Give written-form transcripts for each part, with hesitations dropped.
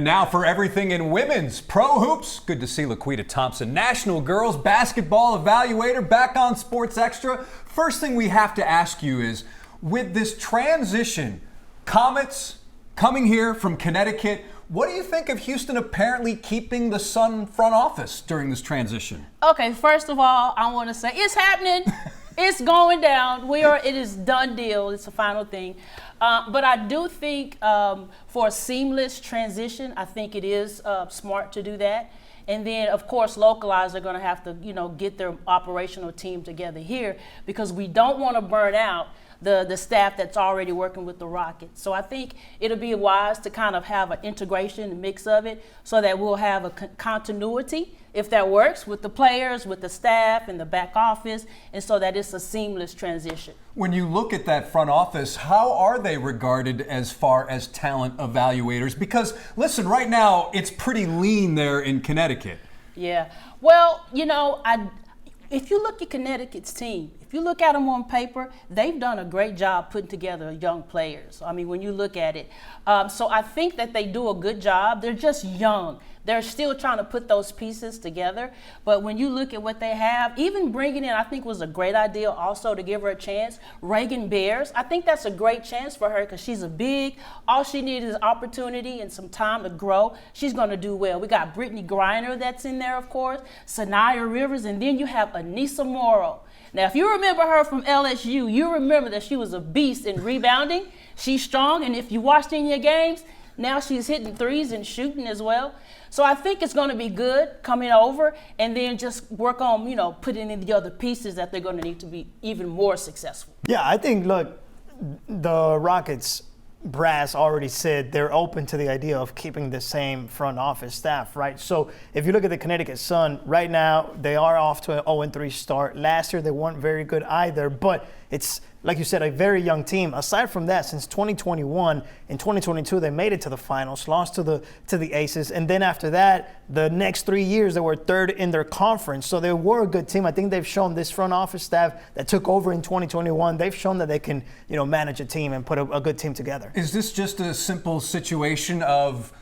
Now for everything in women's pro hoops, good to see LaQuita Thompson, National Girls Basketball Evaluator, back on Sports Extra. First thing we have to ask you is, with this transition, Comets coming here from Connecticut, what do you think of Houston apparently keeping the Sun front office during this transition? Okay, first of all, I want to say it's happening. It's going down. It is done deal. It's the final thing. But I do think for a seamless transition, I think it is smart to do that. And then, of course, localized are going to have to, get their operational team together here because we don't want to burn out the staff that's already working with the Rockets. So I think it'll be wise to kind of have an integration, a mix of it, so that we'll have a continuity, if that works, with the players, with the staff, and the back office, and so that it's a seamless transition. When you look at that front office, how are they regarded as far as talent evaluators? Because, listen, right now, it's pretty lean there in Connecticut. Yeah. Well, if you look at Connecticut's team, if you look at them on paper, they've done a great job putting together young players. I mean, when you look at it. So I think that they do a good job. They're just young. They're still trying to put those pieces together. But when you look at what they have, even bringing in, I think was a great idea also to give her a chance. Reagan Bears, I think that's a great chance for her because she's a big, all she needs is opportunity and some time to grow. She's going to do well. We got Brittany Griner that's in there, of course, Sanaya Rivers, and then you have Anissa Morrow. Now, if you remember her from LSU, you remember that she was a beast in rebounding. She's strong, and if you watched any of your games, now she's hitting threes and shooting as well. So I think it's going to be good coming over and then just work on, putting in the other pieces that they're going to need to be even more successful. Yeah, I think, look, the Rockets brass already said they're open to the idea of keeping the same front office staff, right? So if you look at the Connecticut Sun, right now they are off to an 0-3 start. Last year they weren't very good either, but it's, like you said, a very young team. Aside from that, since 2021, in 2022 they made it to the finals, lost to the Aces, and then after that, the next 3 years they were third in their conference. So they were a good team. I think they've shown, this front office staff that took over in 2021, they've shown that they can, manage a team and put a good team together. Is this just a simple situation of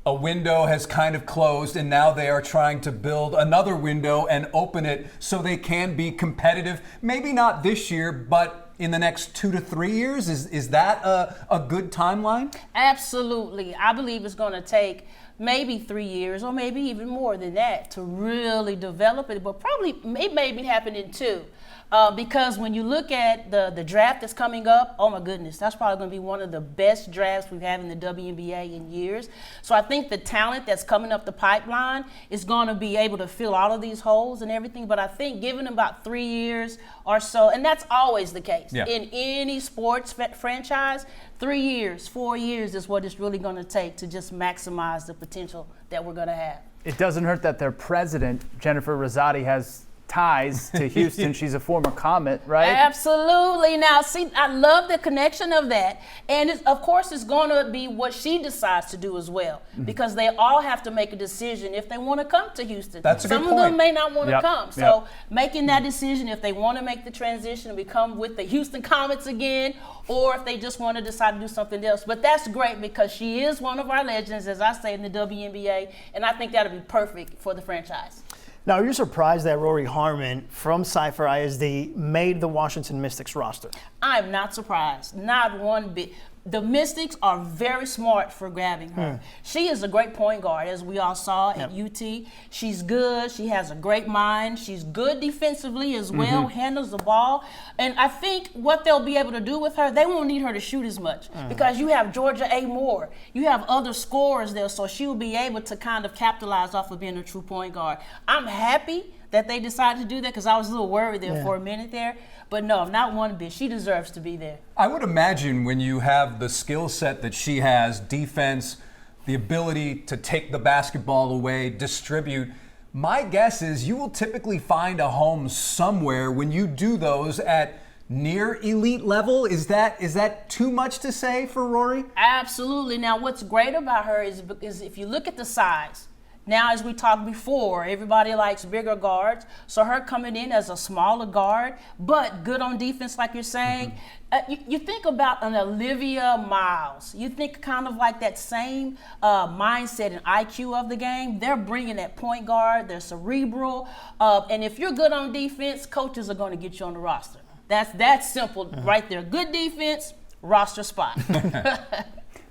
a window has kind of closed and now they are trying to build another window and open it so they can be competitive? Maybe not this year, but in the next 2 to 3 years? Is that a good timeline? Absolutely. I believe it's going to take maybe 3 years or maybe even more than that to really develop it, but probably it may be happening too. Because when you look at the draft that's coming up, oh my goodness, that's probably going to be one of the best drafts we've had in the WNBA in years. So I think the talent that's coming up the pipeline is going to be able to fill all of these holes and everything. But I think given about 3 years or so, and that's always the case in any sports franchise, 3 years, 4 years is what it's really going to take to just maximize the potential that we're going to have. It doesn't hurt that their president, Jennifer Rosati, has ties to Houston. She's a former Comet, right? Absolutely. Now, see, I love the connection of that. And of course, it's going to be what she decides to do as well, because they all have to make a decision if they want to come to Houston. That's a good point. Some of them may not want to come. So making that decision if they want to make the transition and become with the Houston Comets again, or if they just want to decide to do something else. But that's great because she is one of our legends, as I say, in the WNBA, and I think that'll be perfect for the franchise. Now, are you surprised that Rory Harmon from Cypher ISD made the Washington Mystics roster? I'm not surprised, not one bit. The Mystics are very smart for grabbing her. She is a great point guard, as we all saw at UT. She's good. She has a great mind. She's good defensively as well, handles the ball. And I think what they'll be able to do with her, they won't need her to shoot as much because you have Georgia A. Moore. You have other scorers there, so she will be able to kind of capitalize off of being a true point guard. I'm happy that they decided to do that because I was a little worried there for a minute there. But no, not one bit. She deserves to be there. I would imagine when you have the skill set that she has, defense, the ability to take the basketball away, distribute, my guess is you will typically find a home somewhere when you do those at near elite level. Is that too much to say for Rory? Absolutely. Now, what's great about her is if you look at the size, Now, as we talked before, everybody likes bigger guards. So her coming in as a smaller guard, but good on defense, like you're saying. You think about an Olivia Miles. You think kind of like that same mindset and IQ of the game. They're bringing that point guard. They're cerebral. And if you're good on defense, coaches are going to get you on the roster. That's simple right there. Good defense, roster spot.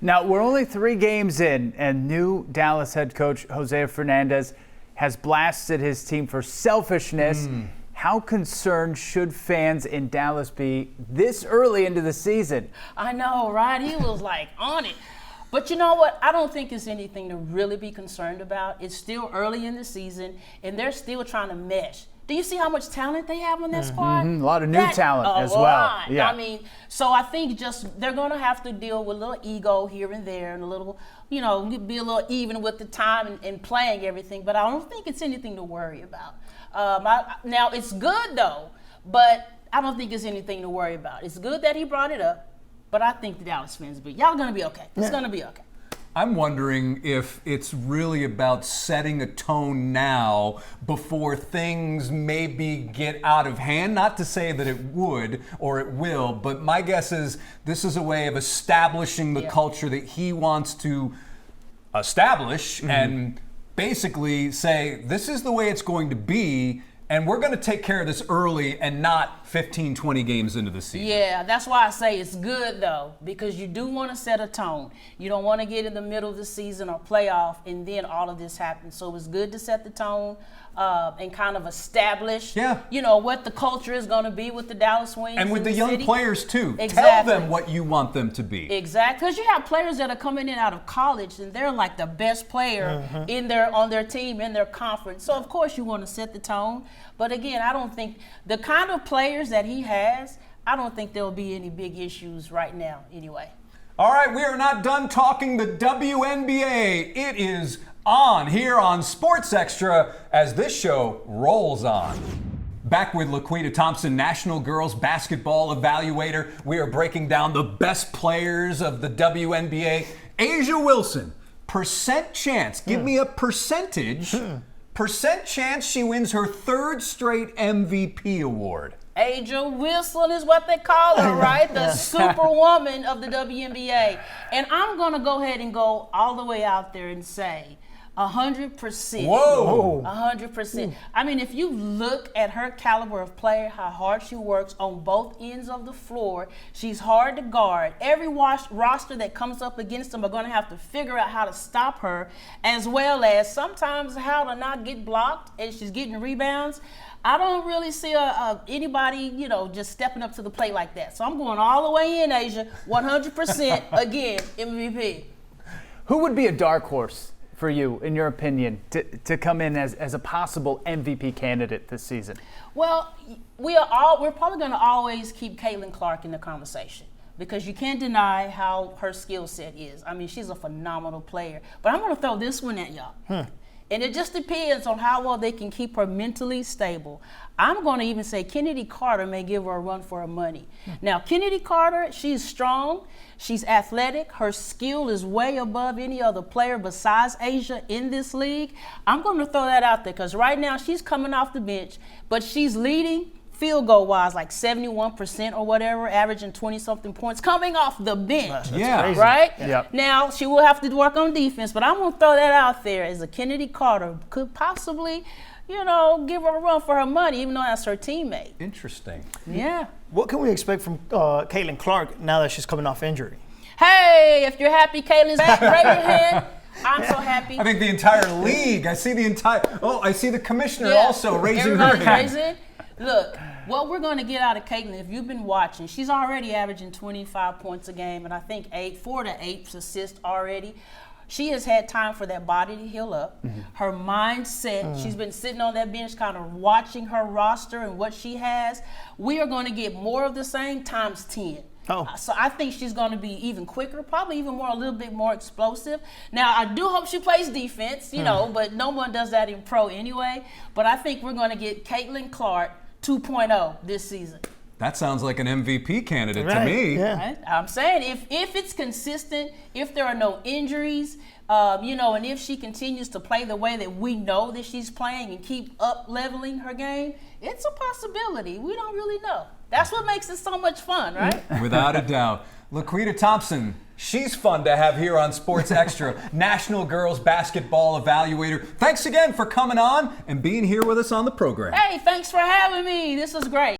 Now, we're only 3 games in, and new Dallas head coach Jose Fernandez has blasted his team for selfishness. How concerned should fans in Dallas be this early into the season? I know, right? He was like on it. But you know what? I don't think it's anything to really be concerned about. It's still early in the season, and they're still trying to mesh. Do you see how much talent they have on that squad? A lot of new talent as well. Lot. Yeah. I mean, so I think just they're going to have to deal with a little ego here and there and a little, be a little even with the time and playing everything. But I don't think it's anything to worry about. Now, it's good, though, but I don't think it's anything to worry about. It's good that he brought it up, but I think the Dallas fans y'all going to be okay. It's going to be okay. I'm wondering if it's really about setting a tone now before things maybe get out of hand. Not to say that it would or it will, but my guess is this is a way of establishing the culture that he wants to establish and basically say, this is the way it's going to be, and we're going to take care of this early and not 15, 20 games into the season. Yeah, that's why I say it's good, though, because you do want to set a tone. You don't want to get in the middle of the season or playoff and then all of this happens. So it's good to set the tone and kind of establish, what the culture is going to be with the Dallas Wings. And with the young players, too. Exactly. Tell them what you want them to be. Exactly. Because you have players that are coming in out of college, and they're like the best player on their team, in their conference. So, of course, you want to set the tone. But, again, I don't think the kind of players that he has, I don't think there'll be any big issues right now anyway. All right, we are not done talking the WNBA. It is on here on Sports Extra as this show rolls on. Back with LaQuita Thompson, National Girls Basketball Evaluator. We are breaking down the best players of the WNBA. Asia Wilson, percent chance. Give me a percentage. Percent chance she wins her 3rd straight MVP award. Asia Wilson is what they call her, right? The superwoman of the WNBA. And I'm going to go ahead and go all the way out there and say 100%. Whoa. 100%. I mean, if you look at her caliber of player, how hard she works on both ends of the floor, she's hard to guard. Every roster that comes up against them are going to have to figure out how to stop her, as well as sometimes how to not get blocked, and she's getting rebounds. I don't really see anybody, just stepping up to the plate like that. So I'm going all the way in, Asia, 100%, again, MVP. Who would be a dark horse for you, in your opinion, to come in as a possible MVP candidate this season? Well, we're probably going to always keep Caitlin Clark in the conversation because you can't deny how her skill set is. I mean, she's a phenomenal player. But I'm going to throw this one at y'all. And it just depends on how well they can keep her mentally stable. I'm going to even say Kennedy Carter may give her a run for her money. Now, Kennedy Carter, she's strong. She's athletic. Her skill is way above any other player besides Asia in this league. I'm going to throw that out there because right now she's coming off the bench, but she's leading field goal wise like 71% or whatever, averaging 20-something points coming off the bench. That's right? Yep. Now, she will have to work on defense, but I'm going to throw that out there as a Kennedy Carter could possibly, give her a run for her money, even though that's her teammate. Interesting. Yeah. What can we expect from Caitlin Clark now that she's coming off injury? Hey, if you're happy Caitlin's back, raise your hand. I'm so happy. I think the entire league. I see the commissioner also raising her Everybody's hand. raising. Look, what we're going to get out of Caitlin, if you've been watching, she's already averaging 25 points a game, and I think 4 to 8 assists already. She has had time for that body to heal up. Her mindset, she's been sitting on that bench kind of watching her roster and what she has. We are going to get more of the same times 10. So I think she's going to be even quicker, probably even a little bit more explosive. Now, I do hope she plays defense, but no one does that in pro anyway. But I think we're going to get Caitlin Clark 2.0 this season. That sounds like an MVP candidate to Right, me. yeah. Right? I'm saying if it's consistent, if there are no injuries, and if she continues to play the way that we know that she's playing and keep up leveling her game, it's a possibility. We don't really know. That's what makes it so much fun, right? Without a doubt. LaQuita Thompson, she's fun to have here on Sports Extra, National Girls Basketball Evaluator. Thanks again for coming on and being here with us on the program. Hey, thanks for having me. This was great.